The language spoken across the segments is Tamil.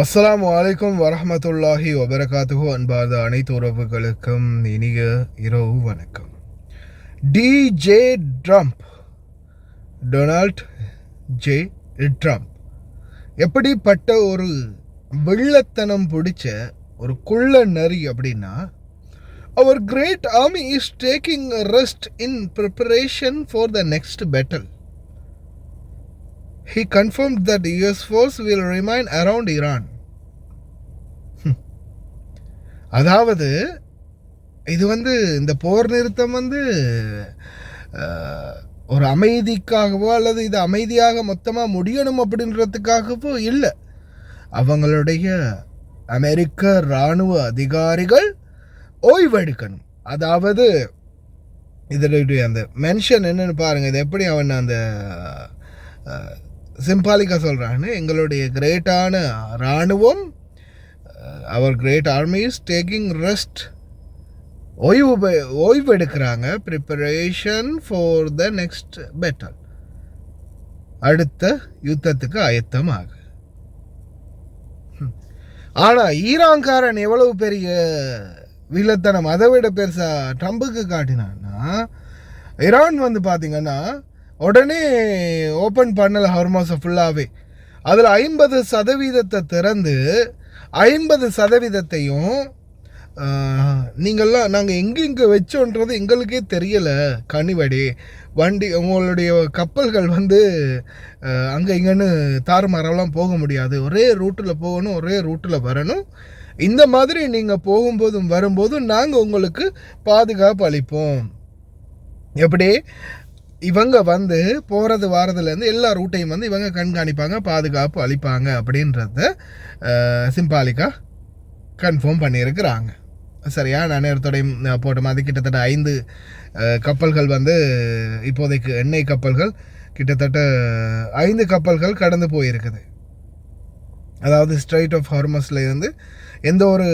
அஸ்ஸலாமு அலைக்கும் வரஹ்மத்துல்லாஹி வபரகாத்துஹு. அன்பார்ந்த அனைத்து உறவுகளுக்கும் இனிய இரவு வணக்கம். DJ Trump, Donald J Trump எப்படிப்பட்ட ஒரு வெள்ளத்தனம் பிடிச்ச ஒரு குள்ள நரி அப்படின்னா, அவர் great army is taking rest in preparation for the next battle. He confirmed that US force will remain around Iran. அதாவது இது இந்த போர் நிறுத்தம் ஒரு அமைதிக்காகவோ அல்லது இது அமைதியாக மொத்தமாக முடியணும் அப்படின்றதுக்காகவோ இல்லை. அவங்களுடைய அமெரிக்க இராணுவ அதிகாரிகள் ஓய்வெடுக்கணும். அதாவது இதனுடைய அந்த மென்ஷன் என்னன்னு பாருங்கள். இது எப்படி அவன் அந்த சிம்பாலிக்காக சொல்கிறான்னு, எங்களுடைய கிரேட்டான இராணுவம், அவர் great army is taking rest, ஓய்வு எடுக்கிறாங்க, preparation for the next battle, அடுத்த யுத்தத்துக்கு ஆயத்தமாக. ஆனால் ஈரான்காரன் எவ்வளவு பெரிய வில்லத்தனம் அதை விட பெருசா ட்ரம்புக்கு காட்டினான்னா, ஈரான் பார்த்தீங்கன்னா உடனே ஓப்பன் பண்ணல ஹார்மோஸை ஃபுல்லாகவே. அதில் 50% திறந்து 50%யும் நீங்கள்லாம் நாங்கள் எங்கெங்கே வச்சோன்றது எங்களுக்கே தெரியலை. கனிவடி வண்டி உங்களுடைய கப்பல்கள் அங்கே இங்கேன்னு தாறுமாறெல்லாம் போக முடியாது, ஒரே ரூட்டில் போகணும், ஒரே ரூட்டில் வரணும். இந்த மாதிரி நீங்கள் போகும்போதும் வரும்போதும் நாங்கள் உங்களுக்கு பாதுகாப்பு அளிப்போம். எப்படி இவங்க போகிறது வாரதுலேருந்து எல்லா ரூட்டையும் இவங்க கண்காணிப்பாங்க, பாதுகாப்பு அளிப்பாங்க அப்படின்றத சிம்பாலிக்கா கன்ஃபார்ம் பண்ணியிருக்கிறாங்க. சரியா? நான் நேரத்தோடையும் போட்ட மாதிரி கிட்டத்தட்ட 5 கப்பல்கள் இப்போதைக்கு எண்ணெய் கப்பல்கள் கிட்டத்தட்ட 5 கப்பல்கள் கடந்து போயிருக்குது. அதாவது ஸ்ட்ரைட் ஆஃப் ஹார்மஸில் இருந்து எந்த ஒரு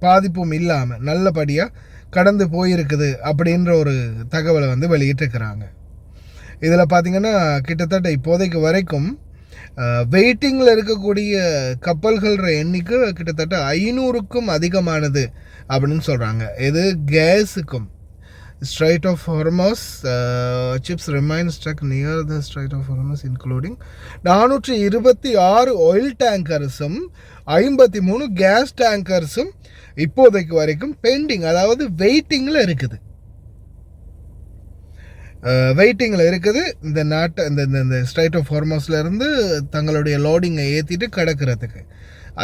பாதிப்பும் இல்லாமல் நல்லபடியாக கடந்து போயிருக்குது அப்படின்ற ஒரு தகவலை வெளியிட்டிருக்கிறாங்க. இதில் பார்த்திங்கன்னா கிட்டத்தட்ட இப்போதைக்கு வரைக்கும் வெயிட்டிங்கில் இருக்கக்கூடிய கப்பல்கள எண்ணிக்கை கிட்டத்தட்ட 500க்கும் அதிகமானது அப்படின்னு சொல்கிறாங்க. இது கேஸுக்கும். Strait of Hormuz ships remain stuck near the Strait of Hormuz including 426 oil டேங்கர்ஸும் 53 கேஸ் டேங்கர்ஸும் இப்போதைக்கு வரைக்கும் பெண்டிங், அதாவது வெயிட்டிங்கில் இருக்குது. இந்த நாட்டை இந்த ஸ்ட்ரைட் ஆஃப் ஹார்மஸ்லேருந்து தங்களுடைய லோடிங்கை ஏற்றிட்டு கிடக்கிறதுக்கு.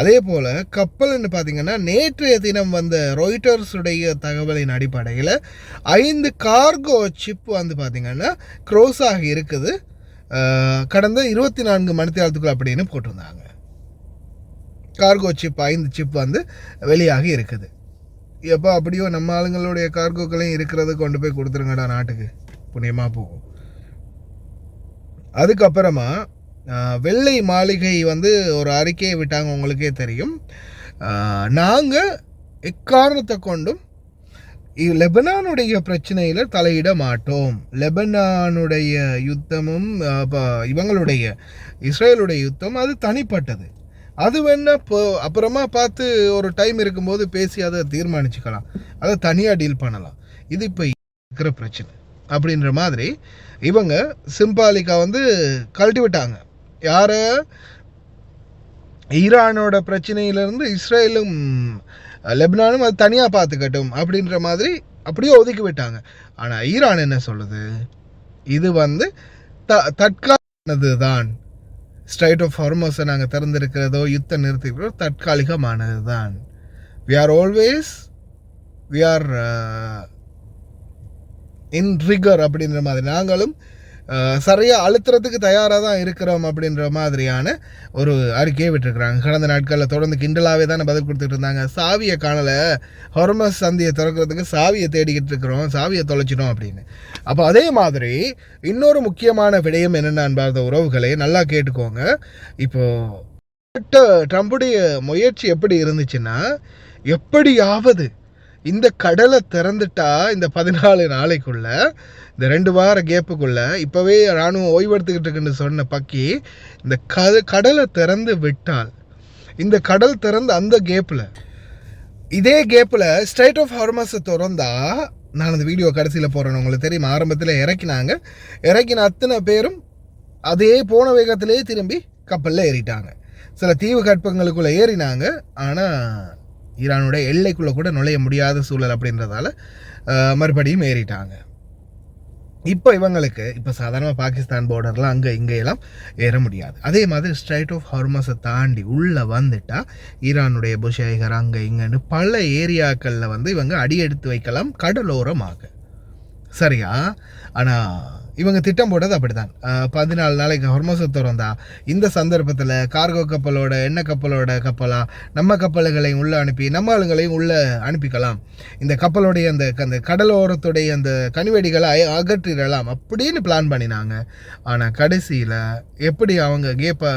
அதே போல் கப்பல்னு பார்த்திங்கன்னா நேற்றைய தினம் ராய்ட்டர்ஸுடைய தகவலின் அடிப்படையில் 5 கார்கோ சிப் பார்த்திங்கன்னா க்ரோஸ் ஆகி இருக்குது கடந்த 24 மணித்தியாலத்துக்குள் அப்படின்னு போட்டிருந்தாங்க. கார்கோ சிப் 5 சிப் வெளியாகி இருக்குது. எப்போ அப்படியோ நம்ம ஆளுங்களுடைய கார்கோக்களையும் இருக்கிறது கொண்டு போய் கொடுத்துருங்கடா, நாட்டுக்கு புண்ணியமாக போகும். அதுக்கப்புறமா வெள்ளை மாளிகை ஒரு அறிக்கையை விட்டாங்க. உங்களுக்கே தெரியும், நாங்கள் எக்காரணத்தை கொண்டும் லெபனானுடைய பிரச்சனையில் தலையிட மாட்டோம். லெபனானுடைய யுத்தமும் இவங்களுடைய இஸ்ரேலுடைய யுத்தம் அது தனிப்பட்டது. அது வேணா அப்புறமா பார்த்து ஒரு டைம் இருக்கும்போது பேசி அதை தீர்மானிச்சுக்கலாம், அதை தனியாக டீல் பண்ணலாம். இது இப்போ இருக்கிற பிரச்சனை அப்படின்ற மாதிரி இவங்க சிம்பாலிக்கா கழட்டி விட்டாங்க. யார? ஈரானோட பிரச்சனையிலேருந்து இஸ்ரேலும் லெபனானும் அது தனியாக பார்த்துக்கட்டும் அப்படின்ற மாதிரி அப்படியே ஒதுக்கி விட்டாங்க. ஆனால் ஈரான் என்ன சொல்லுது? இது தற்காலிகமானது தான். ஸ்ட்ரைட் ஆஃப் ஹார்மஸை நாங்கள் திறந்திருக்கிறதோ யுத்தம் நிறுத்திக்கிறதோ தற்காலிகமானது தான். வி ஆர் இன் ரிகர் அப்படின்ற மாதிரி நாங்களும் சரியாக அழுத்துறதுக்கு தயாராக தான் இருக்கிறோம் அப்படின்ற மாதிரியான ஒரு அறிக்கையை விட்டுருக்குறாங்க. கடந்த நாட்களில் தொடர்ந்து கிண்டலாகவே தானே பதில் கொடுத்துட்டு இருந்தாங்க. சாவியை காணலை, ஹார்மஸ் சந்தியை திறக்கிறதுக்கு சாவியை தேடிக்கிட்டு இருக்கிறோம், சாவியை தொலைச்சிட்டோம் அப்படின்னு. அப்போ அதே மாதிரி இன்னொரு முக்கியமான விடயம் என்னென்னு அன்பார்ந்த உறவுகளை நல்லா கேட்டுக்கோங்க. இப்போது ட்ரம்புடைய முயற்சி எப்படி இருந்துச்சுன்னா, எப்படியாவது இந்த கடலை திறந்துட்டா இந்த 14 நாளைக்குள்ள, இந்த 2 வார கேப்புக்குள்ள, இப்போவே இராணுவம் ஓய்வெடுத்துக்கிட்டு இருக்குன்னு சொன்ன பக்கி இந்த கடலை திறந்து விட்டால் இந்த கடல் திறந்த அந்த கேப்பில், இதே கேப்பில் ஸ்ட்ரைட் ஆஃப் ஹார்மஸை திறந்தா, நான் அந்த வீடியோ கடைசியில் போடுறேன், உங்களுக்கு தெரியும். ஆரம்பத்தில் இறக்கின அத்தனை பேரும் அதே போன வேகத்திலே திரும்பி கப்பலில் ஏறிட்டாங்க. சில தீவு கற்பங்களுக்குள்ளே ஏறினாங்க, ஆனால் ஈரானுடைய எல்லைக்குள்ளே கூட நுழைய முடியாத சூழல் அப்படின்றதால மறுபடியும் ஏறிட்டாங்க. இப்போ இவங்களுக்கு இப்போ சாதாரணமாக பாகிஸ்தான் பார்டர்லாம் அங்கே இங்கேயெல்லாம் ஏற முடியாது. அதே மாதிரி ஸ்ட்ரைட் ஆஃப் ஹார்மஸை தாண்டி உள்ளே வந்துட்டால் ஈரானுடைய புஷைகர் அங்கே இங்கன்னு பல ஏரியாக்களில் வந்து இவங்க அடி எடுத்து வைக்கலாம் கடலோரமாக. சரியா? ஆனால் இவங்க திட்டம் போட்டது அப்படி தான். 14 நாளைக்கு ஹார்மஸை திறந்தா இந்த சந்தர்ப்பத்தில் கார்கோ கப்பலோட எண்ணெய் கப்பலாக நம்ம கப்பல்களையும் உள்ளே அனுப்பி நம்ம ஆளுங்களையும் உள்ளே அனுப்பிக்கலாம், இந்த கப்பலோடைய அந்த கடலோரத்துடைய அந்த கனிவெடிகளை அகற்றிடலாம் அப்படின்னு பிளான் பண்ணினாங்க. ஆனால் கடைசியில் எப்படி அவங்க கேப்பை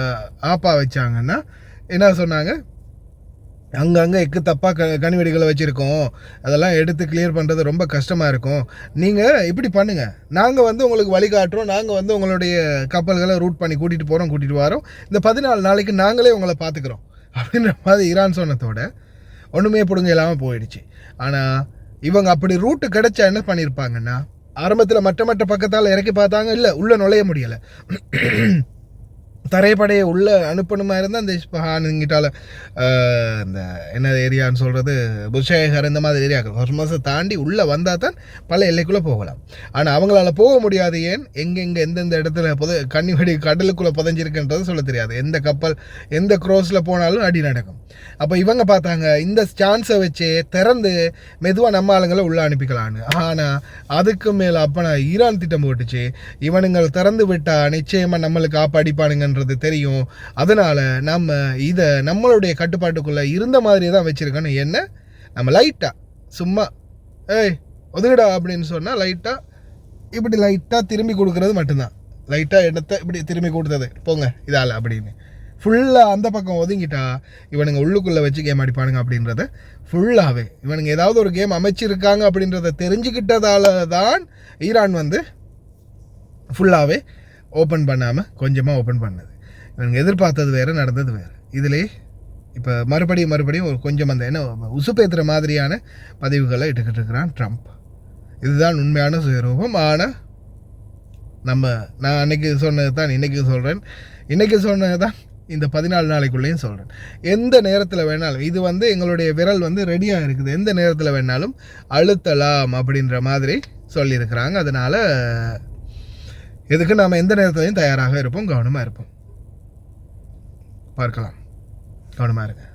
ஆப்பா வச்சாங்கன்னா என்ன சொன்னாங்க, அங்கங்கே எக்கு தப்பாக கனிவெடிகளை வச்சுருக்கோம், அதெல்லாம் எடுத்து கிளியர் பண்ணுறது ரொம்ப கஷ்டமாக இருக்கும், நீங்கள் இப்படி பண்ணுங்கள், நாங்கள் வந்து உங்களுக்கு வழிகாட்டுறோம், நாங்கள் வந்து உங்களுடைய கப்பல்களை ரூட் பண்ணி கூட்டிகிட்டு வரோம், இந்த 14 நாளைக்கு நாங்களே உங்களை பார்த்துக்குறோம் அப்படின்ற மாதிரி ஈரான் சொன்னதோட ஒன்றுமே பிடுங்க இல்லாமல் போயிடுச்சு. ஆனால் இவங்க அப்படி ரூட்டு கிடைச்சா என்ன பண்ணியிருப்பாங்கன்னா, ஆரம்பத்தில் மற்ற பக்கத்தால் இறக்கி பார்த்தாங்க, இல்லை உள்ளே நுழைய முடியலை, தரைப்படையை உள்ளே அனுப்பணுமா இருந்தால் அந்த இஸ்பஹான் இங்கிட்டால இந்த என்ன ஏரியான்னு சொல்கிறது புஷேகர் இந்த மாதிரி ஏரியாக்கள் ஹார்மஸை தாண்டி உள்ளே வந்தால் தான் பல எல்லைக்குள்ளே போகலாம். ஆனால் அவங்களால போக முடியாது. ஏன்? எங்கெங்கே எந்தெந்த இடத்துல கன்னிவெடி கடலுக்குள்ளே புதைஞ்சிருக்குன்றது சொல்ல தெரியாது. எந்த கப்பல் எந்த க்ரோஸில் போனாலும் அடி நடக்கும். அப்போ இவங்க பார்த்தாங்க இந்த சான்ஸை வச்சு திறந்து மெதுவாக நம்ம ஆளுங்களை உள்ளே அனுப்பிக்கலான்னு. ஆனால் அதுக்கு மேலே அப்போ நான் ஈரான் திட்டம் போட்டுச்சு, இவனுங்கள் திறந்து விட்டால் நிச்சயமாக நம்மளுக்கு ஆப்படிப்பானுங்கன்றது தெரியும், அதனால் நம்ம இதை நம்மளுடைய கட்டுப்பாட்டுக்குள்ளே இருந்த மாதிரி தான் வச்சுருக்கணும். என்ன, நம்ம லைட்டாக சும்மா ஒதுங்கடா அப்படின்னு சொன்னால் லைட்டாக திரும்பி கொடுக்குறது மட்டும்தான். லைட்டாக இடத்த இப்படி திரும்பி கொடுத்தது போங்க இதால் அப்படின்னு ஃபுல்லாக அந்த பக்கம் ஒதுங்கிட்டா இவனுங்க உள்ளுக்குள்ளே வச்சு கேம் அடிப்பானுங்க அப்படின்றத ஃபுல்லாகவே இவனுங்க ஏதாவது ஒரு கேம் அமைச்சிருக்காங்க அப்படின்றத தெரிஞ்சுக்கிட்டதால தான் ஈரான் வந்து ஃபுல்லாகவே ஓப்பன் பண்ணாமல் கொஞ்சமாக ஓப்பன் பண்ணது. இவனுங்க எதிர்பார்த்தது வேறு, நடந்தது வேறு. இதிலே இப்போ மறுபடியும் ஒரு கொஞ்சம் அந்த என்ன உசுப்பேத்துற மாதிரியான பதிவுகளை இட்டுக்கிட்டு இருக்கிறான் ட்ரம்ப். இதுதான் உண்மையான சுயரூபம். ஆனால் நான் அன்றைக்கி சொன்னது தான் இன்றைக்கி சொன்னது தான் இந்த 14 நாளைக்குள்ளேயும் சொல்கிறேன். எந்த நேரத்தில் வேணாலும் இது வந்து எங்களுடைய விரல் வந்து ரெடியாக இருக்குது, எந்த நேரத்தில் வேணாலும் அழுத்தலாம் அப்படின்ற மாதிரி சொல்லியிருக்கிறாங்க. அதனால் இதுக்கு நாம் எந்த நேரத்துலையும் தயாராக இருப்போம், கவனமாக இருப்போம். பார்க்கலாம், கவனமாக இருங்க.